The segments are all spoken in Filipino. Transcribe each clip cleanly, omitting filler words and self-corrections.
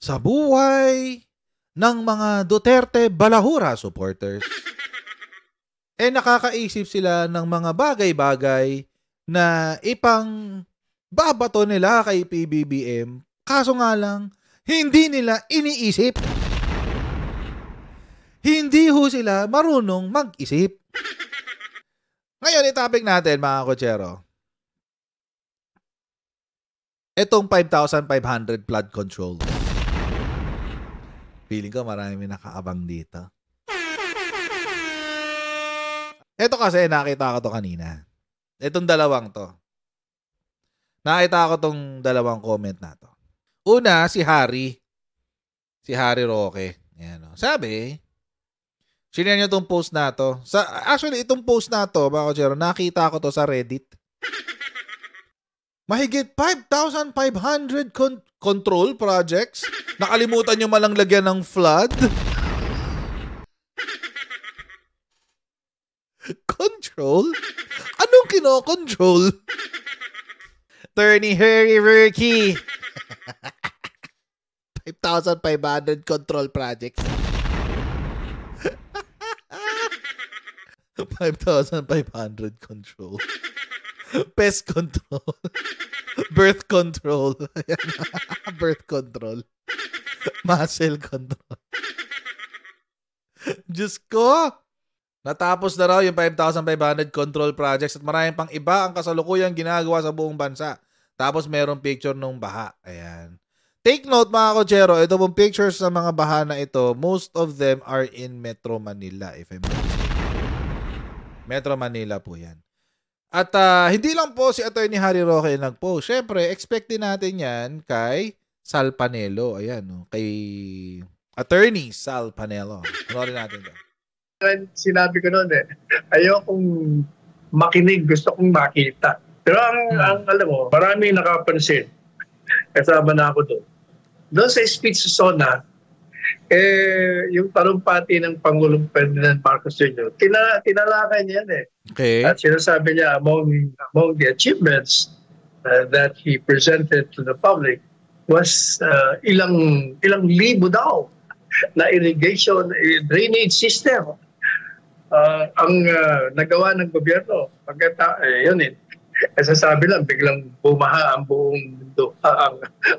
sa buhay ng mga Duterte Balahura supporters. Nakakaisip sila ng mga bagay-bagay na ipang babato nila kay PBBM. Kaso nga lang, hindi nila iniisip. Hindi ho sila marunong mag-isip. Ngayon, itapik natin mga kotsero. Itong 5,500 flood control. Feeling ko marami nakaabang dito. Ito kasi, nakita ko to kanina. Itong dalawang to. Nakita ko tong dalawang comment na to. Una, si Harry. Si Harry Roque. Ayan, sabi, sinare niyo itong post na to. Actually, itong post na to, mga kotsero, nakita ko to sa Reddit. Mahigit 5,500 control projects. Nakalimutan nyo malang lagyan ng flood. Control? Anong kino-control? Attorney Harry Roque. 5,500 control projects. 5,500 control. Pest control. Birth control. Birth control. Muscle control. Diyos ko! Natapos na raw yung 5,500 control projects at maraming pang iba ang kasalukuyang ginagawa sa buong bansa. Tapos merong picture nung baha. Ayan. Take note mga kotsero, ito pong pictures sa mga baha na ito, most of them are in Metro Manila, if I'm not mistaken. Metro Manila po yan. At hindi lang po si Attorney Harry Roque nag-post. Siyempre, expect din natin yan kay Sal Panelo. Ayan, no? Kay Attorney Sal Panelo. Panorin natin ito. Sinabi ko noon ayokong makinig, gusto kong makita. Pero ang alam mo, maraming nakapansin. Kasama na ako doon. Doon sa speech sa SONA, yung talumpati ng Pangulong Ferdinand Marcos Jr., tinalakay niya yan Okay. At sinasabi niya among the achievements that he presented to the public was ilang libo daw na irrigation, drainage system ang nagawa ng gobyerno. Yun sasabi lang, biglang bumaha ang buong mundo,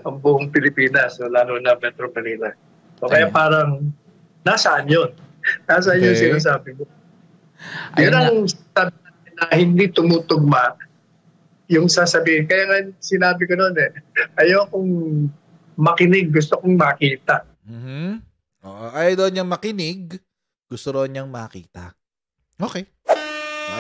ang buong Pilipinas, lalo na Metro Manila. So, kaya parang, nasaan yun? Nasaan yung sinasabi mo? Yun ang sabi natin na hindi tumutugma yung sasabihin. Kaya nga sinabi ko noon ayokong makinig, gusto kong makita. Ayaw daw niyang makinig, gusto rin niyang makita. Okay.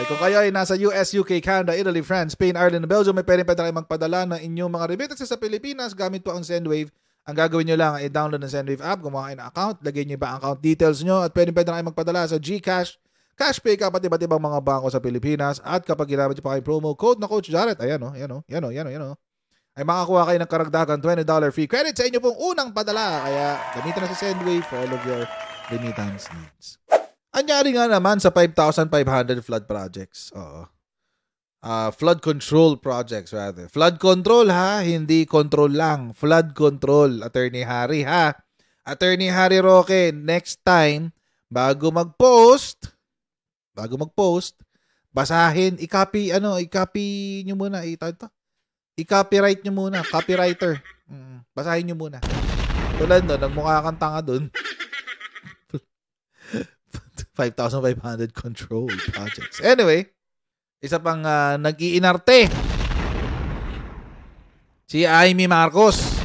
Kung kayo ay nasa US, UK, Canada, Italy, France, Spain, Ireland, Belgium, may pwede kayo magpadala ng inyong mga remittances sa Pilipinas gamit po ang Sendwave. Ang gagawin nyo lang ay download ng Sendwave app, gumawa kayo ng account, lagay nyo ba ang account details nyo at pwede kayo magpadala sa GCash, Cashpay, kapat iba't ibang mga bangko sa Pilipinas at kapag ginamit nyo pa kayo promo code na Coach Jared, ayan ay makakuha kayo ng karagdagan $20 free credit sa inyo pong unang padala. Kaya gamitin na sa Sendwave for all of your remittance needs. Anyari nga naman sa 5,500 flood projects. Flood control projects rather. Flood control ha, hindi control lang. Flood control, Attorney Harry ha. Attorney Harry Roque, next time, bago mag-post, basahin, i-copy nyo muna. I-copyright nyo muna. Copywriter. Basahin nyo muna. Tulad no, nagmukha kang tanga dun. 5,500 control projects. Anyway, isa pang nag-iinarte. Si Amy Marcos.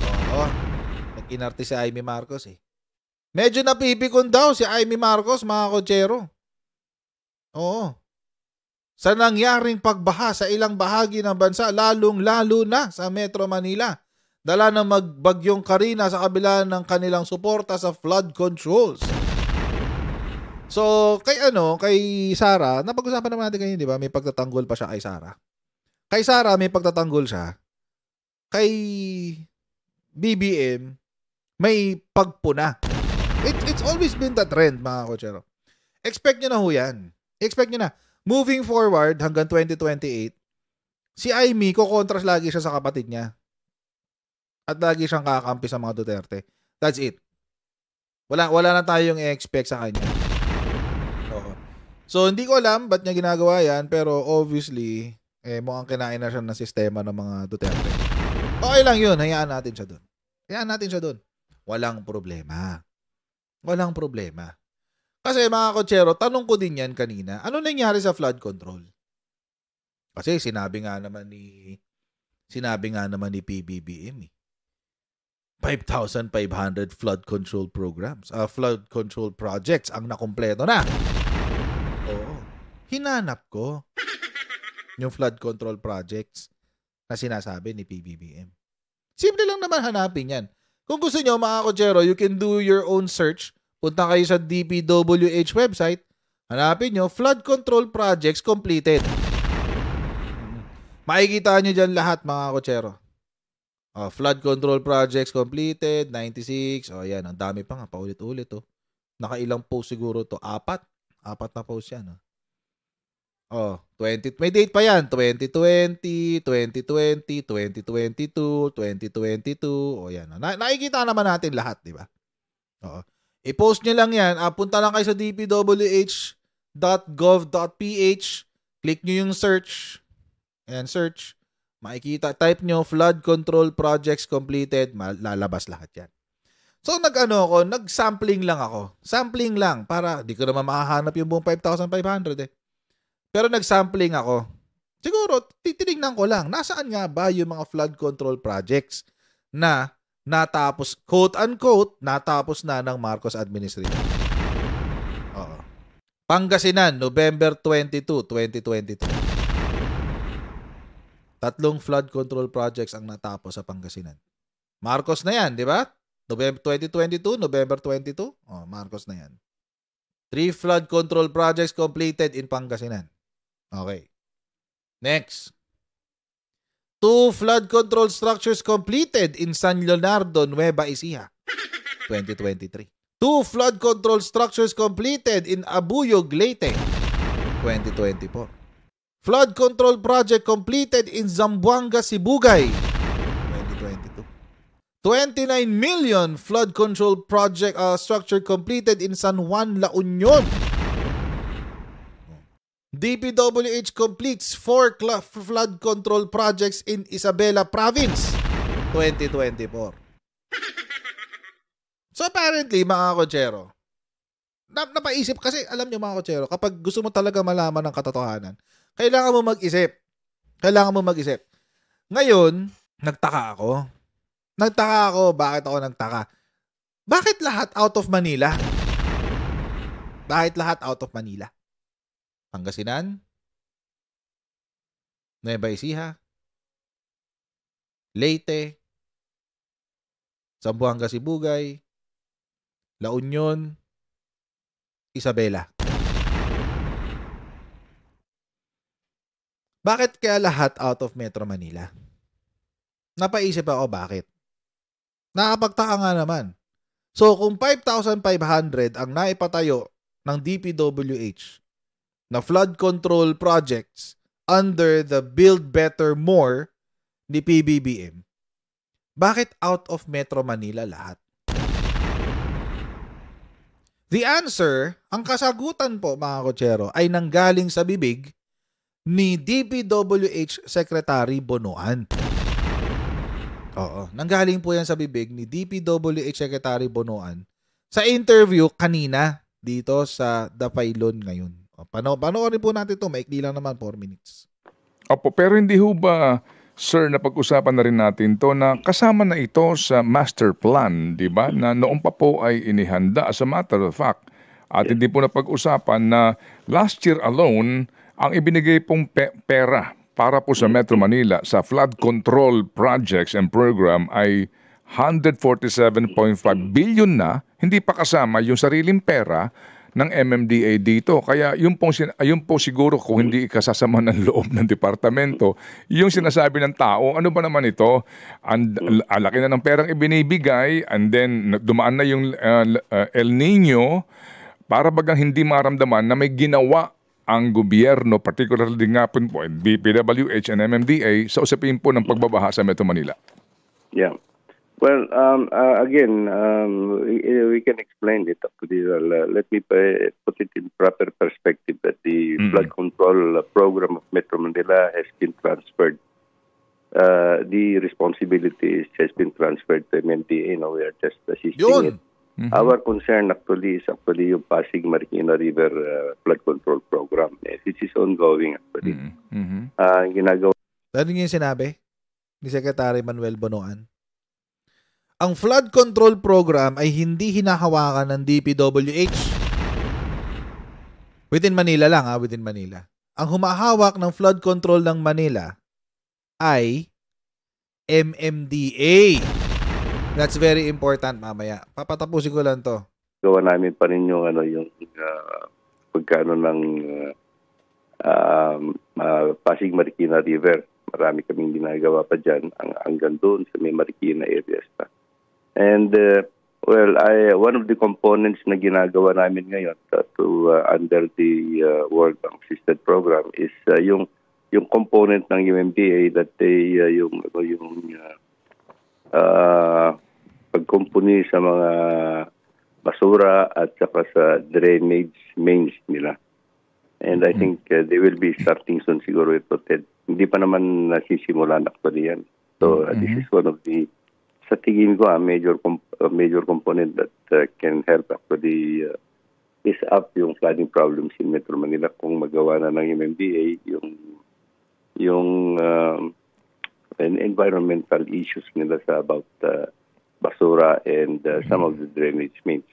Nag-inarte si Amy Marcos Medyo napipikon daw si Amy Marcos, mga kotsero. Sa nangyaring pagbaha sa ilang bahagi ng bansa, lalong-lalo na sa Metro Manila. Dala ng magbagyong Karina sa kabila ng kanilang suporta sa flood controls. So, kay Sara, napag-usapan naman natin kanina, di ba? May pagtatanggol pa siya kay Sara. Kay Sara, may pagtatanggol siya. Kay BBM, may pagpuna. It's always been the trend, mga kotsero. Expect nyo na ho yan. Expect nyo na. Moving forward, hanggang 2028, si Amy, kukontras lagi siya sa kapatid niya. At lagi siyang kakampi sa mga Duterte. That's it. Wala na tayong i-expect sa kanya. Oo. So, hindi ko alam ba't niya ginagawa yan, pero obviously, mukhang kinain na siya ng sistema ng mga Duterte. Okay lang yun. Hayaan natin siya doon. Walang problema. Kasi mga kotsero, tanong ko din yan kanina, ano nangyari sa flood control? Kasi sinabi nga naman ni PBBM 5,500 flood control programs, flood control projects ang nakumpleto na. Oo. Hinanap ko yung flood control projects na sinasabi ni PBBM. Simple lang naman hanapin yan. Kung gusto nyo, mga kotsero, you can do your own search. Punta kayo sa DPWH website. Hanapin nyo, flood control projects completed. Makikita nyo dyan lahat, mga kotsero. Flood control projects completed, 96. Yan, ang dami pa nga, paulit-ulit. Nakailang post siguro to? 4 na post yan. 20, may date pa yan. 2020, 2020, 2022, 2022. Yan. Nakikita naman natin lahat, di ba? I-post nyo lang yan. Punta lang kayo sa dpwh.gov.ph. Click nyo yung search. Ayan, search. Makikita, type nyo, flood control projects completed. Lalabas lahat yan. So, nag-sampling lang ako. Sampling lang para di ko naman makahanap yung buong 5,500 Pero nag-sampling ako. Siguro, titinignan ko lang, nasaan nga ba yung mga flood control projects na natapos, quote-unquote, natapos na ng Marcos administration. Pangasinan, November 22, 2022. 3 flood control projects ang natapos sa Pangasinan. Marcos na yan, di ba? November 2022, November 22. Marcos na yan. 3 flood control projects completed in Pangasinan. Okay. Next. 2 flood control structures completed in San Leonardo, Nueva Ecija. 2023. 2 flood control structures completed in Abuyog, Leyte. 2024. Flood control project completed in Zamboanga, Sibugay. 2022. 29 million flood control project structure completed in San Juan, La Union. DPWH completes 4 flood control projects in Isabela Province. 2024. So apparently, mga kotsero, napaisip kasi, alam nyo mga kotsero, kapag gusto mo talaga malaman ng katotohanan, kailangan mo mag-isip. Ngayon, nagtaka ako. Bakit ako nagtaka? Bakit lahat out of Manila? Pangasinan, Nueva Ecija, Leyte, Zamboanga, Sibugay, La Union, Isabela. Bakit kaya lahat out of Metro Manila? Napaisip ako bakit. Nakapagtaka nga naman. So kung 5,500 ang naipatayo ng DPWH na flood control projects under the Build Better More ni PBBM, bakit out of Metro Manila lahat? The answer, ang kasagutan po mga kotsero, ay nanggaling sa bibig ni DPWH Secretary Bonoan. Nanggaling po yan sa bibig ni DPWH Secretary Bonoan sa interview kanina dito sa The Pailon ngayon. Panoorin po natin ito. Maikli lang naman, 4 minutes. Opo, pero hindi ho ba, sir, napag-usapan na rin natin to na kasama na ito sa master plan, di ba? Na noong pa po ay inihanda as a matter of fact. At hindi po napag-usapan na last year alone, ang ibinigay pong pera para po sa Metro Manila sa flood control projects and program ay 147.5 billion na, hindi pa kasama yung sariling pera ng MMDA dito. Kaya yun po siguro kung hindi ikasasama ng loob ng departamento, yung sinasabi ng tao, ano ba naman ito? Laki na ng perang ibinibigay and then dumaan na yung El Nino para bagang hindi maramdaman na may ginawa ang gobyerno, particularly nga po BPWH and MMDA sa usapin po ng pagbabaha sa Metro Manila. Yeah. Well, again, we can explain it actually. Let me put it in proper perspective that the flood control program of Metro Manila has been transferred. The responsibility has been transferred to MMDA. We are just assisting it. Our concern actually is yung Pasig Marikina River flood control program. This is ongoing actually. Ginagawa. Ano yung sinabi ni Secretary Manuel Bonoan? Ang flood control program ay hindi hinahawakan ng DPWH. Within Manila lang, within Manila. Ang humahawak ng flood control ng Manila ay MMDA. That's very important mamaya. Papatapusin ko lang to. Gawa namin pa rin yung pagkano ng Pasig Marikina River. Marami kaming ginagawa pa dyan hanggang doon sa may Marikina areas pa. And one of the components na ginagawa namin ngayon under the World Bank Assisted Program is yung component ng UMDA that they yung pagkumpuni sa mga basura at saka sa drainage mains nila. And I think they will be starting soon siguro ito, Ted. Hindi pa naman nasisimulan actually yan. So this is one of the, sa tingin ko, a major component that can help actually ease up yung flooding problems in Metro Manila kung magawa na ng MMDA yung environmental issues nila sa about basura and some of the drainage mains,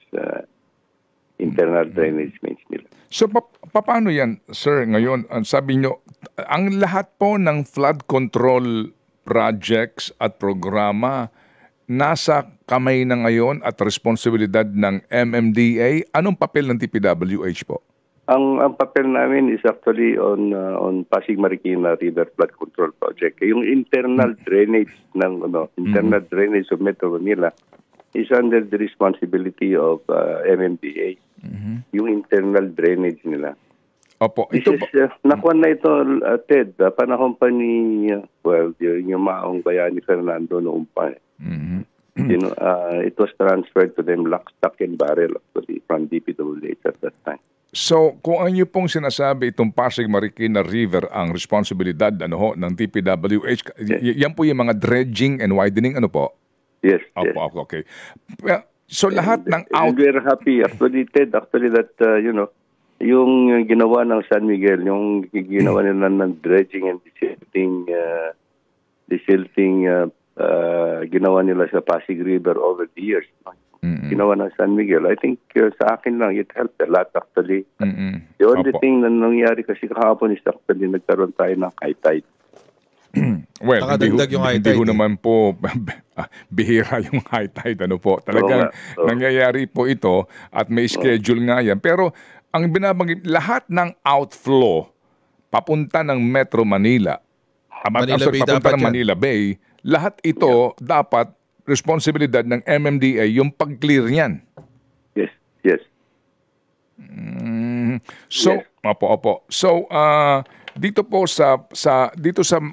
internal drainage mains nila. So paano yan, sir, ngayon? Sabi nyo, ang lahat po ng flood control projects at programa nasa kamay na ngayon at responsibilidad ng MMDA. Anong papel ng DPWH po? Ang papel namin is actually on Pasig Marikina River Flood Control Project. Yung internal drainage ng internal drainage of Metro Manila is under the responsibility of MMDA. Yung internal drainage nila. Opo. Nakuha na ito, Ted, panahon pa ni yung maong bayani Fernando noong pa. It was transferred to them lock, stock, and barrel actually from DPWH at that time. So, kung ano pong sinasabi itong Pasig Marikina River ang responsibilidad ng DPWH, yan po yung mga dredging and widening, ano po? Yes, yes. Okay. So, lahat ng we're happy actually, Ted, that, yung ginawa ng San Miguel, yung ginawa nila ng dredging and desilting, ginawa nila sa Pasig River over the years. Ginawa ng San Miguel. I think sa akin lang, it helped a lot actually. The only thing na nangyari kasi kahapon is actually nagkaroon tayo ng high tide. Well, hindi ho naman po bihira yung high tide. Ano po? Talagang nangyayari po ito at may schedule nga yan. Pero ang binabanggit, lahat ng outflow papunta ng Metro Manila, papunta ng Manila Bay, lahat ito dapat responsibilidad ng MMDA yung pag-clear niyan. Yes. So, opo. So, dito po sa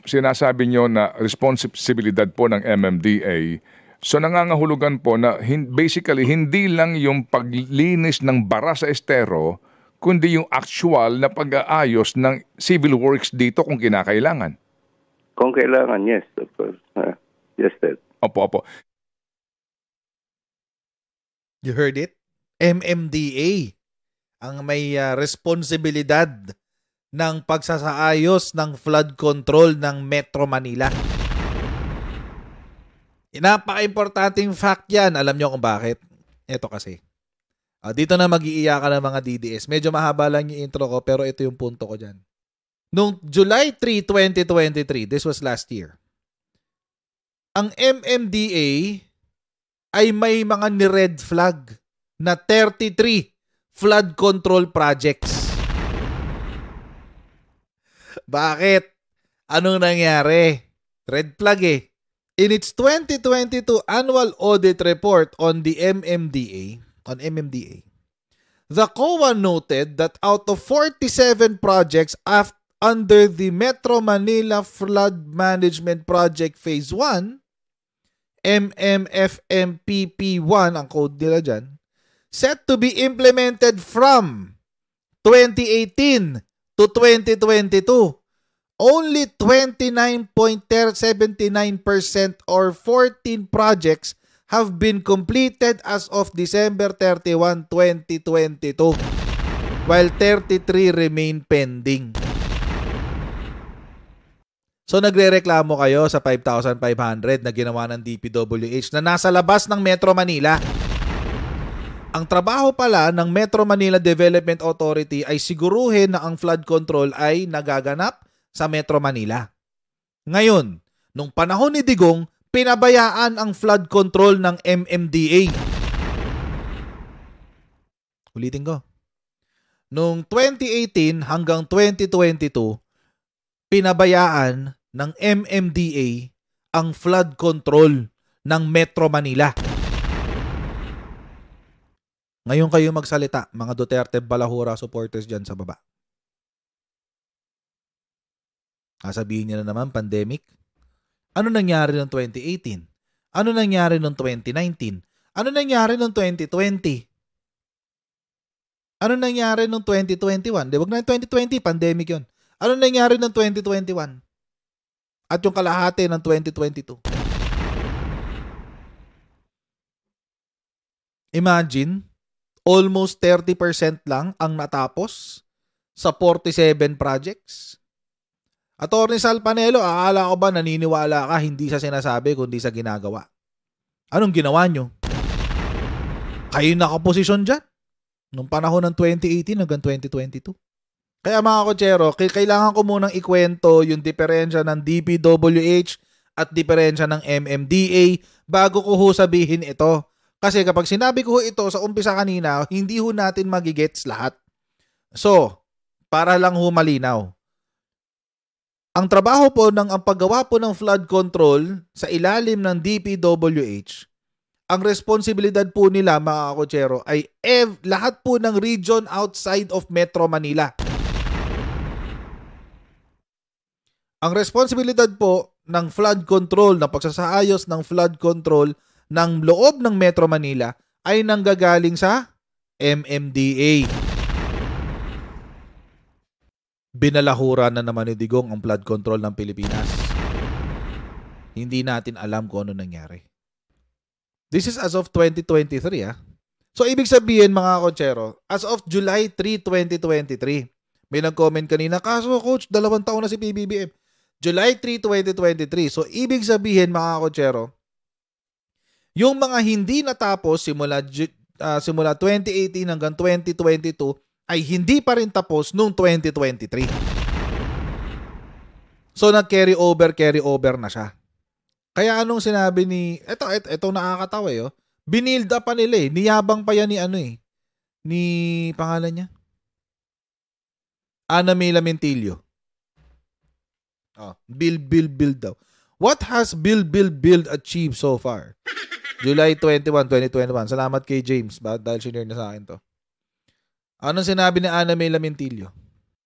sinasabi nyo na responsibilidad po ng MMDA, so nangangahulugan po na basically hindi lang yung paglinis ng bara sa estero, kundi yung actual na pag-aayos ng civil works dito kung kinakailangan. Kung kailangan, yes, of course. Yes, sir. Opo. You heard it? MMDA ang may responsibilidad ng pagsasaayos ng flood control ng Metro Manila. Napaka-importanting fact yan. Alam nyo kung bakit? Ito kasi. Dito na mag-iiyakan ng mga DDS. Medyo mahaba lang yung intro ko pero ito yung punto ko dyan. Noong July 3, 2023, this was last year, ang MMDA ay may mga ni-red flag na 33 flood control projects. Bakit? Anong nangyari? Red flag eh. In its 2022 annual audit report on the MMDA, the COA noted that out of 47 projects under the Metro Manila Flood Management Project Phase 1, MMFMPP1, ang code nila dyan, set to be implemented from 2018 to 2022. Only 29.79% or 14 projects have been completed as of December 31, 2022, while 33 remain pending. So nagrereklamo kayo sa 5,500 na ginawa ng DPWH na nasa labas ng Metro Manila. Ang trabaho pala ng Metro Manila Development Authority ay siguruhin na ang flood control ay nagaganap sa Metro Manila. Ngayon, nung panahon ni Digong, pinabayaan ang flood control ng MMDA. Ulitin ko. Noong 2018 hanggang 2022, pinabayaan ng MMDA ang flood control ng Metro Manila. Ngayon kayo magsalita, mga Duterte Balahura supporters dyan sa baba. Sabihin niyo na naman, pandemic. Ano nangyari noong 2018? Ano nangyari noong 2019? Ano nangyari noong 2020? Ano nangyari noong 2021? Di wag na 2020, pandemic yun. Ano nangyari noong 2021? At yung kalahati ng 2022? Imagine, almost 30% lang ang natapos sa 47 projects. Attorney Sal Panelo, akala ko ba naniniwala ka hindi sa sinasabi kundi sa ginagawa? Anong ginawa nyo? Kayo nakaposisyon dyan nung panahon ng 2018 hanggang 2022. Kaya mga kotsero, kailangan ko munang ikwento yung diferensya ng DPWH at diferensya ng MMDA bago ko sabihin ito. Kasi kapag sinabi ko ito sa umpisa kanina, hindi ho natin magigets lahat. So, para lang malinaw. Ang trabaho po ang paggawa po ng flood control sa ilalim ng DPWH, ang responsibilidad po nila mga kotsero ay lahat po ng region outside of Metro Manila. Ang responsibilidad po ng flood control, ng pagsasaayos ng flood control ng loob ng Metro Manila ay nanggagaling sa MMDA. Binalahura na naman ni Digong ang flood control ng Pilipinas. Hindi natin alam kung ano nangyari. This is as of 2023. So ibig sabihin mga kotsero, as of July 3, 2023, may nag-comment kanina, kaso coach, 2 taon na si PBBM. July 3, 2023. So ibig sabihin mga kotsero, yung mga hindi natapos simula 2018 hanggang 2022 ay hindi pa rin tapos noong 2023. So nag-carry over na siya. Kaya anong sinabi ni ito nakakatawa binild up pa nila niyabang pa yan ni pangalan niya? Ana Mela Mentillo. Build daw. What has build achieved so far? July 21, 2021. Salamat kay James dahil sinare na sa akin to. Anong sinabi ni Ana Mela Mentillo?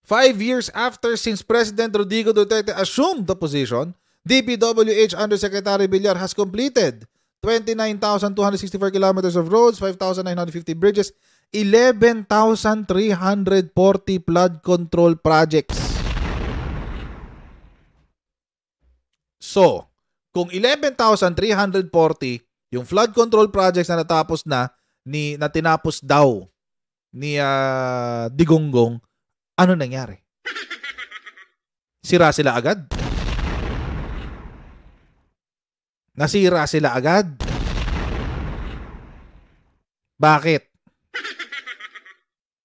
5 years after since President Rodrigo Duterte assumed the position, DPWH Undersecretary Villar has completed 29,264 kilometers of roads, 5,950 bridges, 11,340 flood control projects. So, kung 11,340 yung flood control projects na natapos na tinapos daw ni Digonggong, ano nangyari? Sira sila agad? Nasira sila agad? Bakit?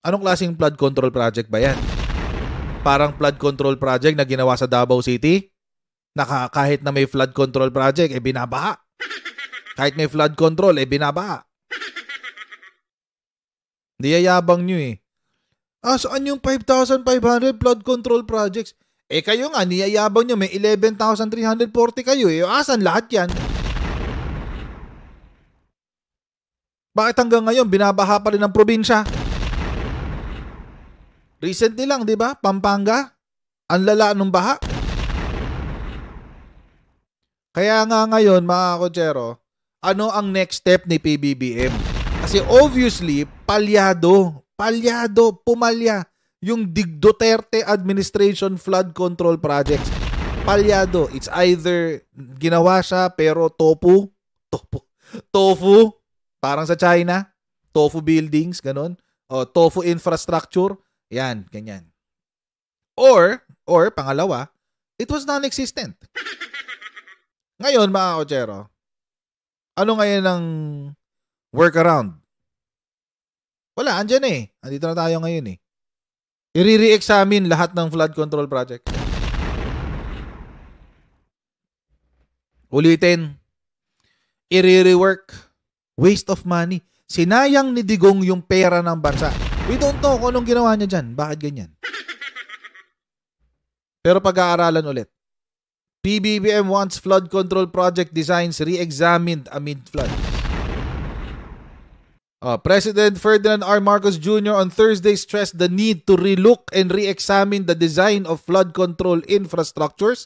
Anong klaseng flood control project ba yan? Parang flood control project na ginawa sa Davao City? Kahit na may flood control project, binabaha. Kahit may flood control, binabaha. Niyayabang nyo saan yung 5,500 flood control projects? Kayo nga, niyayabang nyo, may 11,340 kayo. Asan lahat yan? Bakit hanggang ngayon, binabaha pa rin ang probinsya? Recently lang, di ba? Pampanga? Ang lala nung baha. Kaya nga ngayon, mga kotsero, ano ang next step ni PBBM. Kasi obviously, palyado, pumalya yung Duterte administration flood control projects. Palyado. It's either ginawa siya pero tofu, parang sa China, tofu buildings, ganun, o tofu infrastructure, yan, ganyan. Or pangalawa, it was non-existent. Ngayon, mga kotsero, ano ngayon ang workaround? Wala, andyan eh. Andito na tayo ngayon eh. I-re-examine lahat ng flood control project. Ulitin. I-re-rework. Waste of money. Sinayang ni Digong yung pera ng bansa. We don't know kung anong ginawa niya dyan. Bakit ganyan? Pero pag-aaralan ulit. PBBM wants flood control project designs re-examined amid flood. President Ferdinand R. Marcos Jr. on Thursday stressed the need to relook and re-examine the design of flood control infrastructures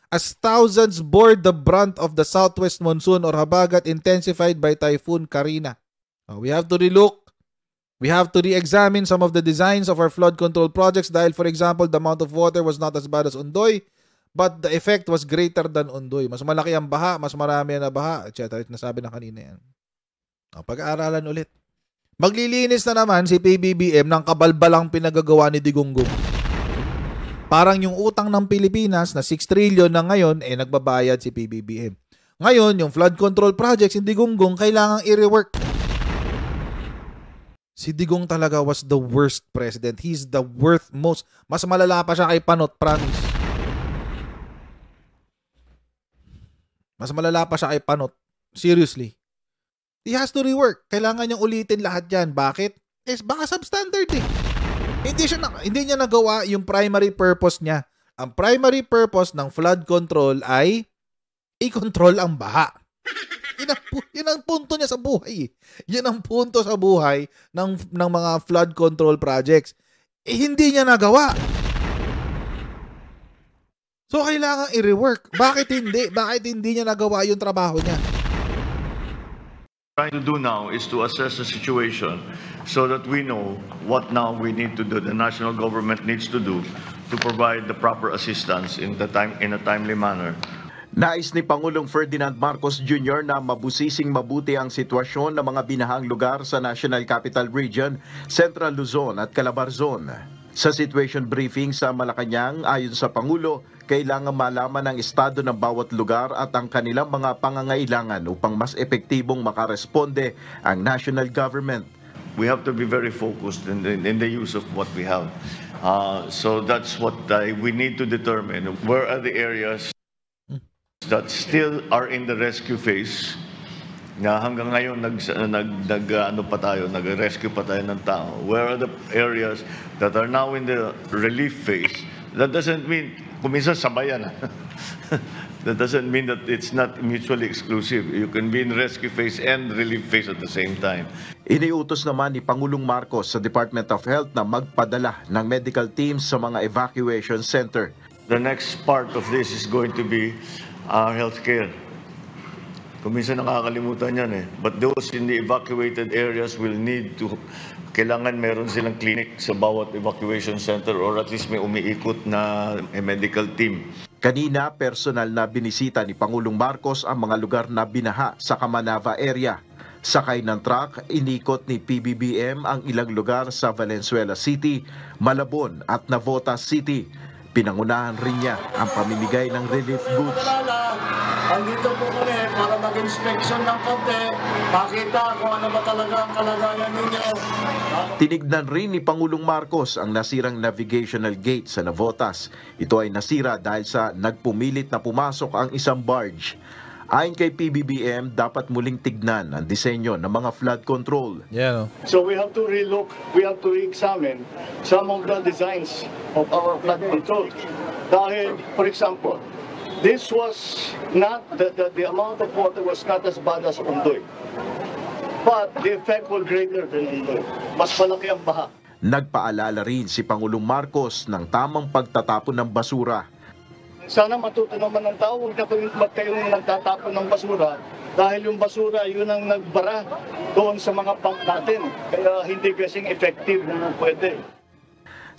as thousands bore the brunt of the southwest monsoon or habagat intensified by Typhoon Karina. We have to relook. We have to re-examine some of the designs of our flood control projects dahil, for example, the amount of water was not as bad as Ondoy, but the effect was greater than Ondoy. Mas malaki ang baha, mas marami na baha, etc. Nasabi na kanina yan. Pag-aaralan ulit. Maglilinis na naman si PBBM ng kabalbalang pinagagawa ni Digonggong. Parang yung utang ng Pilipinas na 6 trillion na ngayon, nagbabayad si PBBM. Ngayon, yung flood control projects, si Digonggong kailangang i-rework. Si Digong talaga was the worst president. He's the worst most. Mas malala pa siya kay Panot, promise. Mas malala pa siya kay Panot. Seriously. He has to rework. Kailangan niyang ulitin lahat yan. Bakit? Baka substandard eh. Hindi niya nagawa yung primary purpose niya. Ang primary purpose ng flood control ay i-control ang baha. Yun ang punto niya sa buhay. Yun ang punto sa buhay ng mga flood control projects. Hindi niya nagawa. So, kailangan i-rework. Bakit hindi? Bakit hindi niya nagawa yung trabaho niya? Trying to do now is to assess the situation so that we know what now we need to do, the national government needs to do to provide the proper assistance in a timely manner. Nais ni Pangulong Ferdinand Marcos Jr. na mabusising mabuti ang sitwasyon ng mga binahang lugar sa National Capital Region, Central Luzon at Calabarzon. Sa situation briefing sa Malacanang, ayon sa Pangulo, kailangan malaman ang estado ng bawat lugar at ang kanilang mga pangangailangan upang mas epektibong makaresponde ang national government. We have to be very focused in the use of what we have. So that's what we need to determine. Where are the areas that still are in the rescue phase, na hanggang ngayon nag-rescue pa tayo ng tao? Where are the areas that are now in the relief phase? That doesn't mean, kuminsan sabayan. That doesn't mean that it's not mutually exclusive. You can be in rescue phase and relief phase at the same time. Iniutos naman ni Pangulong Marcos sa Department of Health na magpadala ng medical teams sa mga evacuation center. The next part of this is going to be our healthcare. Kuminsan nakakalimutan yan eh. But those in the evacuated areas will need to, kailangan meron silang clinic sa bawat evacuation center or at least may umiikot na medical team. Kanina, personal na binisita ni Pangulong Marcos ang mga lugar na binaha sa Camanava area. Sakay ng truck, inikot ni PBBM ang ilang lugar sa Valenzuela City, Malabon at Navotas City. Pinangunahan rin niya ang pamimigay ng relief goods. Andito po kami para mag-inspection ng konti, makita kung ano ba talaga ang kalagayan ninyo. Tinignan rin ni Pangulong Marcos ang nasirang navigational gate sa Navotas. Ito ay nasira dahil sa nagpumilit na pumasok ang isang barge. Ayon kay PBBM, dapat muling tignan ang disenyo ng mga flood control. Yeah, no? So we have to relook, we have to re-examine some of the designs of our flood control. Dahil, for example, this was not, the amount of water was not as bad as Ondoy. But the effect was greater than Ondoy. Mas malaki ang baha. Nagpaalala rin si Pangulong Marcos ng tamang pagtatapon ng basura. sana matuto naman ng tao, huwag kayong nagtatapon ng basura dahil yung basura yun ang nagbara doon sa mga pump natin. Kaya hindi kasing effective na pwede.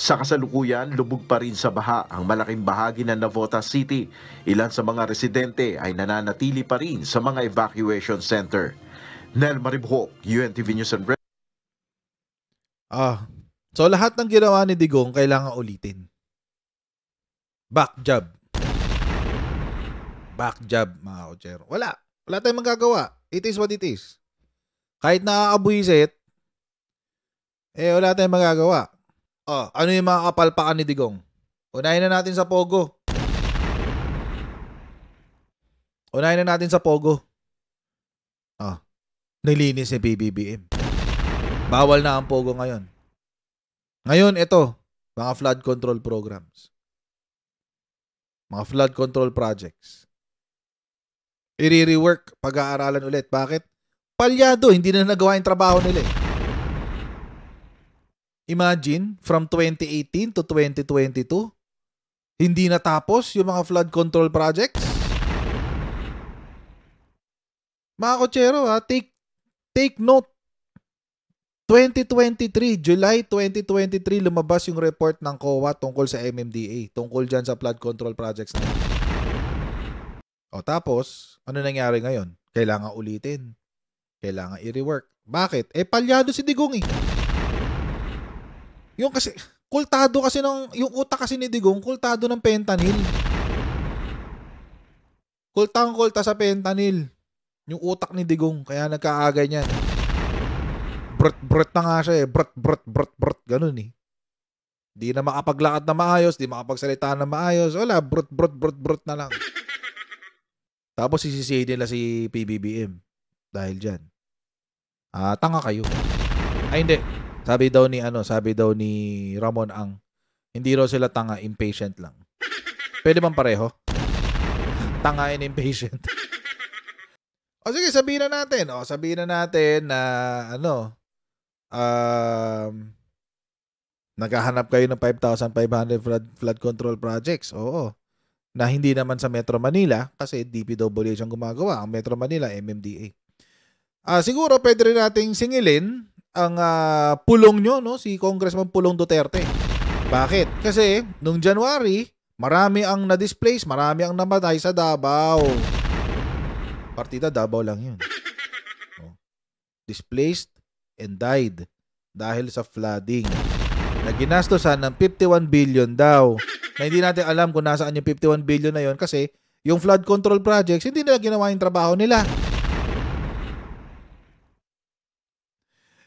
Sa kasalukuyan, lubog pa rin sa baha ang malaking bahagi ng Navotas City. Ilan sa mga residente ay nananatili pa rin sa mga evacuation center. Nel Maribhok, UNTV News and Break. So lahat ng ginawa ni Digong kailangan ulitin. Back job. Back job, mga kotsero. Wala tayong magagawa. It is what it is. Kahit nakakabuisit, wala tayong magagawa. Ano yung mga kapalpakan ni Digong? Unahin na natin sa Pogo. Nilinis si PBBM. Bawal na ang Pogo ngayon. Ngayon, ito, mga flood control programs. Mga flood control projects. I-rework, pag-aaralan ulit. Bakit? Palyado, hindi na nagawa yung trabaho nila eh. Imagine, from 2018 to 2022, hindi natapos yung mga flood control projects. Mga kotsero, take note. 2023, July 2023, lumabas yung report ng COA tungkol sa MMDA, tungkol dyan sa flood control projects na. Tapos, ano nangyari ngayon? Kailangan ulitin. Kailangan i-rework. Bakit? Palyado si Digong eh. Yung kasi, kultado kasi yung utak kasi ni Digong, kultado ng fentanyl. Kulta sa fentanyl. Yung utak ni Digong, kaya nagkaagay niyan. Brut na nga siya eh. Brut. Ganun eh. Di na makapaglakad na maayos, di makapagsalita na maayos. Wala, brut na lang. Tapos sisisihin nila si PBBM. Dahil dyan. Tanga kayo. Ay hindi. Sabi daw ni Ramon Ang, hindi raw sila tanga, impatient lang. Pwede bang pareho? Tanga and impatient. Sige, sabihin na natin na naghahanap kayo ng 5,500 flood control projects. Oo. Na hindi naman sa Metro Manila kasi DPWH ang gumagawa. Ang Metro Manila, MMDA. Siguro pwede rin nating singilin ang pulong nyo, no? Si Congressman Pulong Duterte. Bakit? Kasi nung January, marami ang na-displace, marami ang namatay sa Davao. Partida Davao lang yun. Displaced and died dahil sa flooding. Na ginastosan ng 51 billion daw. Na hindi natin alam kung nasaan yung 51 billion na yun kasi yung flood control projects, hindi nila ginawa yung trabaho nila.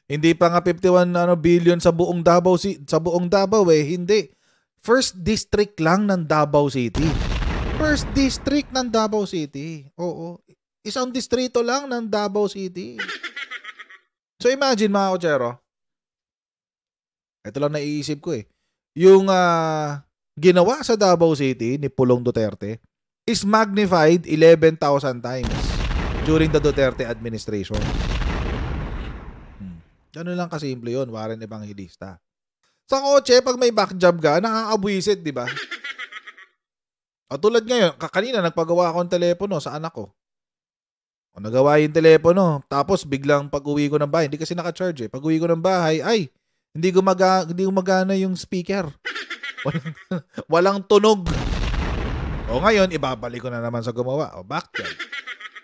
Hindi pa nga 51 billion sa buong Davao hindi. First district lang ng Davao City. Oo. Isang distrito lang ng Davao City. So imagine mga kotsero. Ito lang naiisip ko eh. Yung ginawa sa Davao City ni Pulong Duterte is magnified 11,000 times during the Duterte administration. Ganun lang kasimple yun, Warren Evangelista. Sa kotse, pag may back job ka, nakakabwisit, di ba? Tulad ngayon, kanina nagpagawa ako ng telepono sa anak ko. Nagawa yung telepono, tapos biglang pag-uwi ko ng bahay, hindi kasi naka-charge eh. Pag-uwi ko ng bahay, hindi gumagana yung speaker. Walang tunog. Ngayon, ibabalik ko na naman sa gumawa. Back job.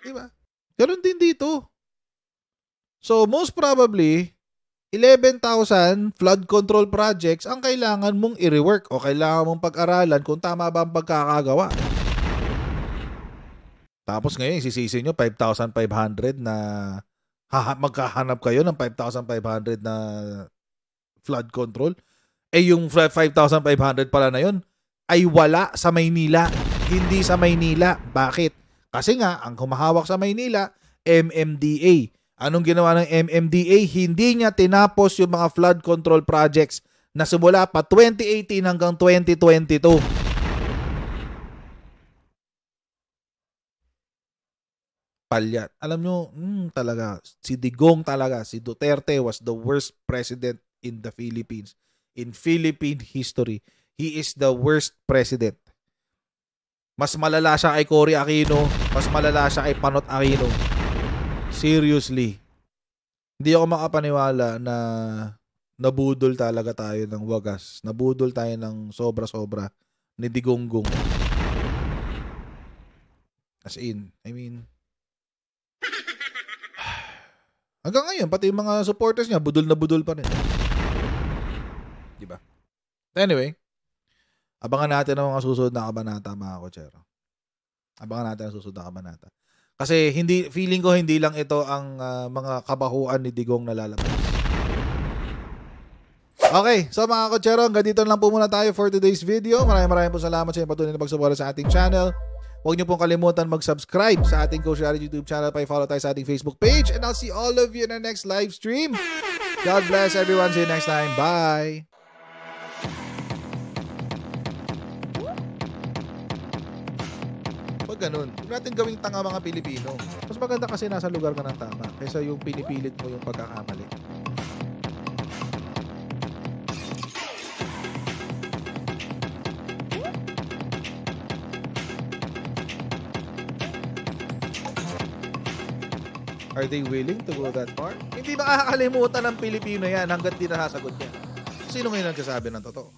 Di ba? Ganun din dito. So, most probably, 11,000 flood control projects ang kailangan mong i-rework o kailangan mong pag-aralan kung tama ba ang pagkakagawa. Tapos ngayon, sisisi nyo 5,500 na magkahanap kayo ng 5,500 na flood control. Yung 5,500 pala na yun ay wala sa Maynila. Hindi sa Maynila. Bakit? Kasi nga, ang humahawak sa Maynila, MMDA. Anong ginawa ng MMDA? Hindi niya tinapos yung mga flood control projects na simula pa 2018 hanggang 2022. Palyat. Alam nyo, talaga, si Digong talaga, si Duterte was the worst president in the Philippines. In Philippine history, he is the worst president. Mas malala siya kay Cory Aquino. Mas malala siya kay Panot Aquino. Seriously. Hindi ako makapaniwala na nabudol talaga tayo ng wagas. Nabudol tayo ng sobra-sobra ni Digonggong. As in, I mean, hanggang ngayon, pati yung mga supporters niya, budol na budol pa rin. Diba? Anyway, abangan natin ang mga susunod na kabanata, mga kotsero. Abangan natin ang susunod na kabanata. Kasi feeling ko hindi lang ito ang mga kabahuan ni Digong na lalabas. Okay, so mga kotsero, hanggang dito lang po muna tayo for today's video. Maraming po salamat sa inyong patuloy na pagsuporta sa ating channel. Huwag niyo pong kalimutan mag-subscribe sa ating Coach Yari YouTube channel. Pa-follow tayo sa ating Facebook page. And I'll see all of you in our next live stream. God bless everyone. See you next time. Bye! Pag ganun, huwag natin gawing tanga mga Pilipino. Mas maganda kasi nasa lugar ka ng tama kaysa yung pinipilit mo yung pagkakamali. Are they willing to go that far? Hindi makakalimutan ng Pilipino yan hanggat di nasasagot niya. Sino ngayon nagsasabi ng totoo?